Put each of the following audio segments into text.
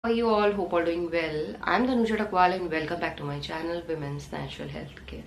How are you all? Hope all doing well. I'm Tanuja Takwal and welcome back to my channel Women's Natural Health Care.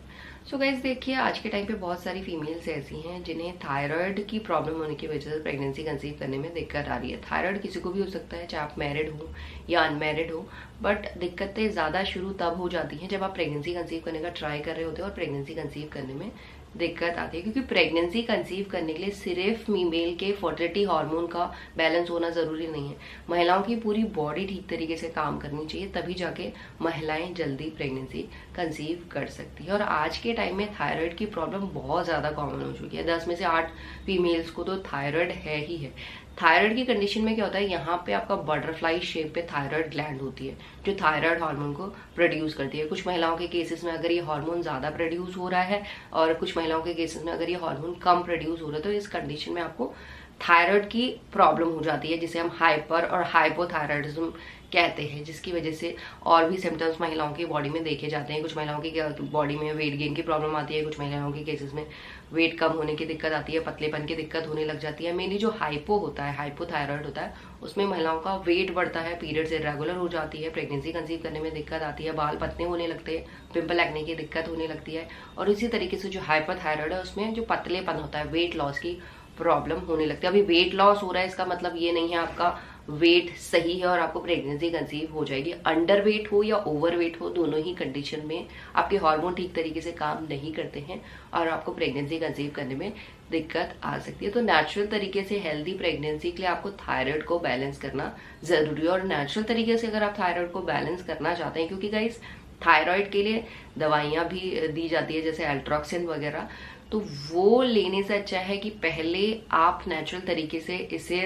So guys देखिए, आज के time पे बहुत सारी females ऐसी हैं जिन्हें थायराइड की प्रॉब्लम होने की वजह से प्रेगनेंसी कंसीव करने में दिक्कत आ रही है। थायराइड किसी को भी हो सकता है, चाहे आप मैरिड हो या अनमैरिड हो, बट दिक्कतें ज़्यादा शुरू तब हो जाती हैं जब आप प्रेगनेंसी कंसीव करने का ट्राई कर रहे होते हो और प्रेगनेंसी कंसीव करने में दिक्कत आती है। क्योंकि प्रेगनेंसी कंसीव करने के लिए सिर्फ फीमेल के फर्टिलिटी हार्मोन का बैलेंस होना ज़रूरी नहीं है, महिलाओं की पूरी बॉडी ठीक तरीके से काम करनी चाहिए, तभी जाके महिलाएं जल्दी प्रेगनेंसी कंसीव कर सकती है। और आज के टाइम में थायराइड की प्रॉब्लम बहुत ज़्यादा कॉमन हो चुकी है। 10 में से 8 फीमेल्स को तो थायराइड है ही है। थायराइड की कंडीशन में क्या होता है, यहाँ पे आपका बटरफ्लाई शेप पे थायराइड ग्लैंड होती है जो थायराइड हार्मोन को प्रोड्यूस करती है। कुछ महिलाओं के केसेस में अगर ये हार्मोन ज़्यादा प्रोड्यूस हो रहा है और कुछ महिलाओं के केसेस में अगर ये हार्मोन कम प्रोड्यूस हो रहा है, तो इस कंडीशन में आपको थायराइड की प्रॉब्लम हो जाती है, जिसे हम हाइपर और हाइपोथायराइडिज्म कहते हैं, जिसकी वजह से और भी सिम्टम्स महिलाओं की बॉडी में देखे जाते हैं। कुछ महिलाओं की बॉडी में वेट गेन की प्रॉब्लम आती है, कुछ महिलाओं के केसेस में वेट कम होने की दिक्कत आती है, पतलेपन की दिक्कत होने लग जाती है। मेनली जो हाइपो होता है, हाइपोथायराइड होता है, उसमें महिलाओं का वेट बढ़ता है, पीरियड्स इरेगुलर हो जाती है, प्रेगनेंसी कंसीव करने में दिक्कत आती है, बाल पतले होने लगते हैं, पिंपल एक्ने की दिक्कत होने लगती है। और इसी तरीके से जो हाइपोथायराइड है उसमें जो पतलेपन होता है, वेट लॉस की प्रॉब्लम होने लगती है। अभी वेट लॉस हो रहा है, इसका मतलब ये नहीं है आपका वेट सही है और आपको प्रेगनेंसी कंसीव हो जाएगी। अंडर वेट हो या ओवर वेट हो, दोनों ही कंडीशन में आपके हार्मोन ठीक तरीके से काम नहीं करते हैं और आपको प्रेगनेंसी कंसीव करने में दिक्कत आ सकती है। तो नेचुरल तरीके से हेल्दी प्रेगनेंसी के लिए आपको थायराइड को बैलेंस करना जरूरी है। और नेचुरल तरीके से अगर आप थायराइड को बैलेंस करना चाहते हैं, क्योंकि गाइस थायराइड के लिए दवाइयाँ भी दी जाती है जैसे एल्ट्रॉक्सिन वगैरह, तो वो लेने से अच्छा है कि पहले आप नेचुरल तरीके से इसे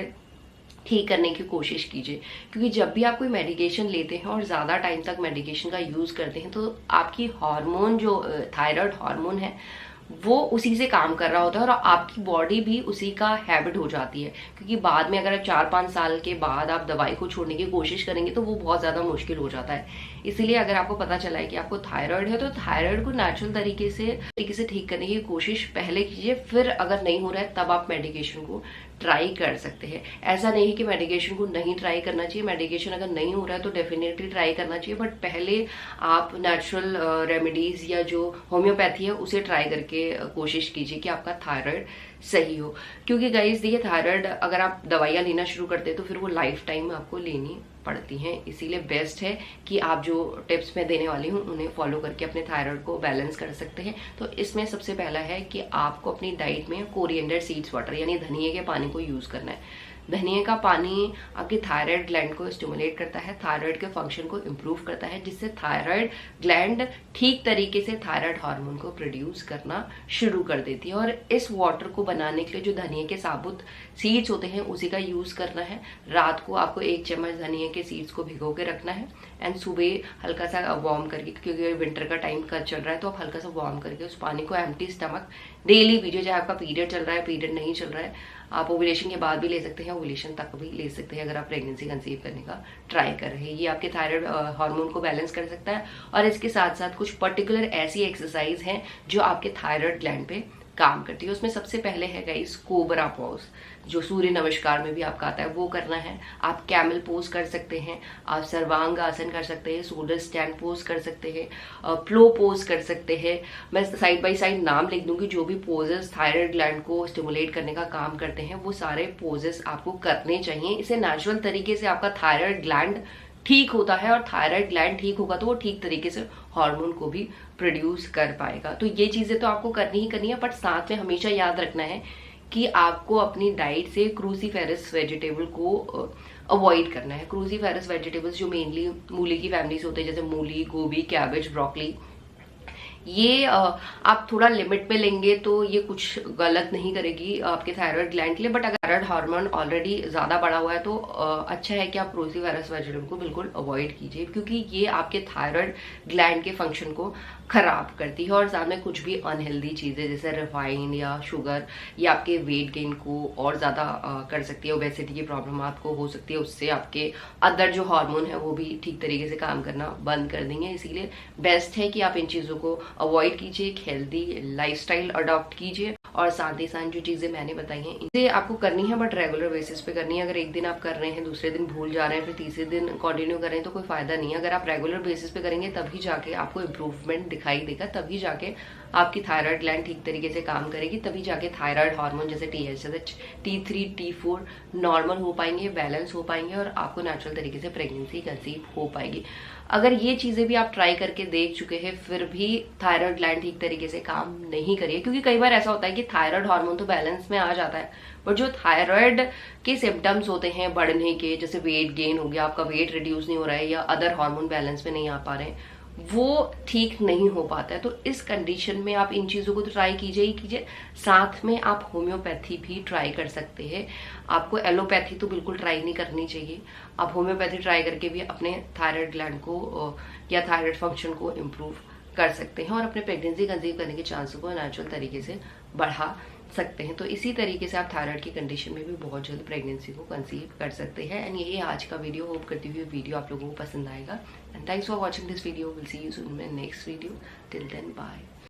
ठीक करने की कोशिश कीजिए। क्योंकि जब भी आप कोई मेडिकेशन लेते हैं और ज़्यादा टाइम तक मेडिकेशन का यूज़ करते हैं, तो आपकी हार्मोन जो थायराइड हार्मोन है वो उसी से काम कर रहा होता है और आपकी बॉडी भी उसी का हैबिट हो जाती है। क्योंकि बाद में अगर 4-5 साल के बाद आप दवाई को छोड़ने की कोशिश करेंगे तो वो बहुत ज़्यादा मुश्किल हो जाता है। इसीलिए अगर आपको पता चला है कि आपको थायराइड है, तो थायराइड को नेचुरल तरीके से ठीक करने की कोशिश पहले कीजिए, फिर अगर नहीं हो रहा है तब आप मेडिकेशन को ट्राई कर सकते हैं। ऐसा नहीं है कि मेडिकेशन को नहीं ट्राई करना चाहिए, मेडिकेशन अगर नहीं हो रहा है तो डेफिनेटली ट्राई करना चाहिए, बट पहले आप नेचुरल रेमेडीज या जो होम्योपैथी है उसे ट्राई करके कोशिश कीजिए कि आपका थायराइड सही हो। क्योंकि गाइस देखिए, थायराइड अगर आप दवाइयाँ लेना शुरू करते हैं तो फिर वो लाइफ टाइम आपको लेनी पड़ती हैं। इसीलिए बेस्ट है कि आप जो टिप्स मैं देने वाली हूँ उन्हें फॉलो करके अपने थायराइड को बैलेंस कर सकते हैं। तो इसमें सबसे पहला है कि आपको अपनी डाइट में कोरिएंडर सीड्स वाटर यानी धनिए के पानी को यूज करना है। धनिए का पानी आपके थायराइड ग्लैंड को स्टिमुलेट करता है, थायराइड के फंक्शन को इम्प्रूव करता है, जिससे थायराइड ग्लैंड ठीक तरीके से थायराइड हार्मोन को प्रोड्यूस करना शुरू कर देती है। और इस वाटर को बनाने के लिए जो धनिए के साबुत सीड्स होते हैं उसी का यूज करना है। रात को आपको 1 चम्मच धनिए के सीड्स को भिगो के रखना है एंड सुबह हल्का सा वार्म करके, क्योंकि विंटर का टाइम का चल रहा है, तो आप हल्का सा वार्म करके उस पानी को एम्प्टी स्टमक डेली पीजिए। चाहे आपका पीरियड चल रहा है, पीरियड नहीं चल रहा है, आप ओवुलेशन के बाद भी ले सकते हैं, ओवुलेशन तक भी ले सकते हैं अगर आप प्रेगनेंसी कंसीव करने का ट्राई कर रहे हैं। ये आपके थायराइड हार्मोन को बैलेंस कर सकता है। और इसके साथ साथ कुछ पर्टिकुलर ऐसी एक्सरसाइज हैं जो आपके थायराइड ग्लैंड पे काम करती है। उसमें सबसे पहले है गाइस कोबरा पोज, जो सूर्य नमस्कार में भी आपका आता है, वो करना है। आप कैमल पोज कर सकते हैं, आप सर्वांग आसन कर सकते हैं, शोल्डर स्टैंड पोज कर सकते हैं, प्लो पोज कर सकते हैं। मैं साइड बाय साइड नाम लिख दूंगी। जो भी पोजेस थायराइड ग्लैंड को स्टिमुलेट करने का काम करते हैं वो सारे पोजेस आपको करने चाहिए। इसे नेचुरल तरीके से आपका थायराइड ग्लैंड ठीक होता है और थायराइड ग्लैंड ठीक होगा तो वो ठीक तरीके से हार्मोन को भी प्रोड्यूस कर पाएगा। तो ये चीजें तो आपको करनी ही करनी है, बट साथ में हमेशा याद रखना है कि आपको अपनी डाइट से क्रूसीफेरस वेजिटेबल को अवॉइड करना है। क्रूसीफेरस वेजिटेबल्स जो मेनली मूली की फैमिलीज होते हैं, जैसे मूली, गोभी, कैबेज, ब्रोकली, ये आप थोड़ा लिमिट में लेंगे तो ये कुछ गलत नहीं करेगी आपके थायराइड ग्लैंड के लिए। बट अगर थायराइड हार्मोन ऑलरेडी ज्यादा बढ़ा हुआ है तो अच्छा है कि आप क्रूसीफेरस वेजिटेबल को बिल्कुल अवॉइड कीजिए, क्योंकि ये आपके थायराइड ग्लैंड के फंक्शन को खराब करती है। और साथ में कुछ भी अनहेल्दी चीजें जैसे रिफाइंड या शुगर ये आपके वेट गेन को और ज्यादा कर सकती है। ओबेसिटी की प्रॉब्लम आपको हो सकती है, उससे आपके अदर जो हार्मोन है वो भी ठीक तरीके से काम करना बंद कर देंगे। इसीलिए बेस्ट है कि आप इन चीजों को अवॉइड कीजिए, एक हेल्दी लाइफस्टाइल अडॉप्ट कीजिए और साथ ही साथ जो चीजें मैंने बताई हैं इसे आपको करनी है, बट रेगुलर बेसिस पे करनी है। अगर एक दिन आप कर रहे हैं, दूसरे दिन भूल जा रहे हैं, फिर तीसरे दिन कंटिन्यू कर रहे हैं तो कोई फायदा नहीं है। अगर आप रेगुलर बेसिस पे करेंगे तभी जाके आपको इम्प्रूवमेंट दिखाई देगा, तभी जाके आपकी थायराइड ग्लैंड ठीक तरीके से काम करेगी, तभी जाके थायराइड हार्मोन जैसे TSH, T3, T4 नॉर्मल हो पाएंगे, बैलेंस हो पाएंगे और आपको नेचुरल तरीके से प्रेगनेंसी कंसीव हो पाएगी। अगर ये चीजें भी आप ट्राई करके देख चुके हैं फिर भी थायराइड ग्लैंड ठीक तरीके से काम नहीं करिए, क्योंकि कई बार ऐसा होता है कि थायराइड हार्मोन तो बैलेंस में आ जाता है, बट जो थायराइड के सिम्टम्स होते हैं बढ़ने के, जैसे वेट गेन हो गया, आपका वेट रिड्यूस नहीं हो रहा है या अदर हार्मोन बैलेंस में नहीं आ पा रहे हैं, वो ठीक नहीं हो पाता है। तो इस कंडीशन में आप इन चीजों को तो ट्राई कीजिए ही कीजिए, साथ में आप होम्योपैथी भी ट्राई कर सकते हैं। आपको एलोपैथी तो बिल्कुल ट्राई नहीं करनी चाहिए, आप होम्योपैथी ट्राई करके भी अपने थायराइड ग्लैंड को या थायराइड फंक्शन को इम्प्रूव कर सकते हैं और अपने प्रेगनेंसी कंसीव करने के चांस को नेचुरल तरीके से बढ़ा सकते हैं। तो इसी तरीके से आप थायराइड की कंडीशन में भी बहुत जल्द प्रेगनेंसी को कंसीव कर सकते हैं। एंड यही आज का वीडियो, होप करती हुई वीडियो आप लोगों को पसंद आएगा। And thanks for watching this video, will see you soon in next video. Till then bye.